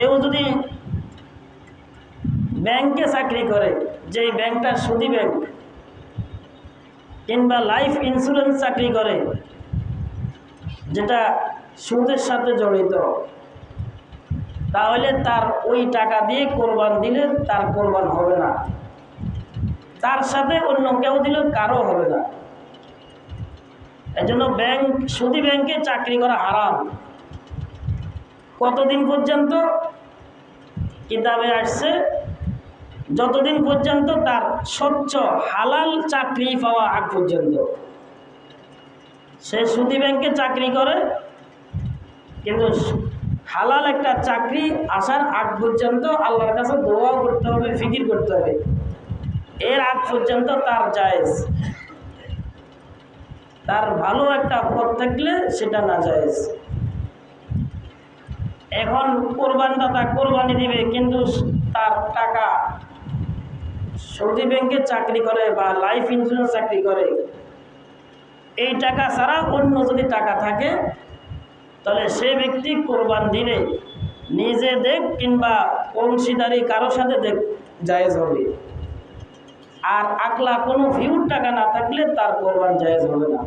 কেউ যদি ব্যাংকে চাকরি করে, যে ব্যাংকটা সুদি ব্যাংক, কিংবা লাইফ ইন্স্যুরেন্স চাকরি করে যেটা সুদের সাথে জড়িত, তাহলে তার ওই টাকা দিয়ে কোরবান দিলে তার কোরবান হবে না, তার সাথে অন্য কেউ দিলে কারো হবে না। এজন্য সুদি ব্যাংকে চাকরি করা হারাম। কতদিন পর্যন্ত? কিতাবে আসছে যতদিন পর্যন্ত তার স্বচ্ছ হালাল চাকরি পাওয়া আগ পর্যন্ত। সে সুদি ব্যাংকে চাকরি করে, কিন্তু হালাল একটা চাকরি আসার আগ পর্যন্ত আল্লাহর কাছে দোয়া করতে হবে, ফিকির করতে হবে। এর আগ পর্যন্ত তার জায়েজ। তার ভালো একটা পথ থাকলে সেটা না জায়েজ। এখন কোরবানদাতা কোরবানি দিবে, কিন্তু তার টাকা সৌদি ব্যাংকে চাকরি করে বা লাইফ ইন্স্যুরেন্স চাকরি করে, এই টাকা ছাড়া অন্য যদি টাকা থাকে, তাহলে সে ব্যক্তি কোরবান দিলে নিজে দেখ কিংবা অংশীদারি কারো সাথে দেখ, জায়েজ হবে। আর আকলা কোনো ভিউর টাকা না থাকলে তার কোরবান জায়েজ হবে না।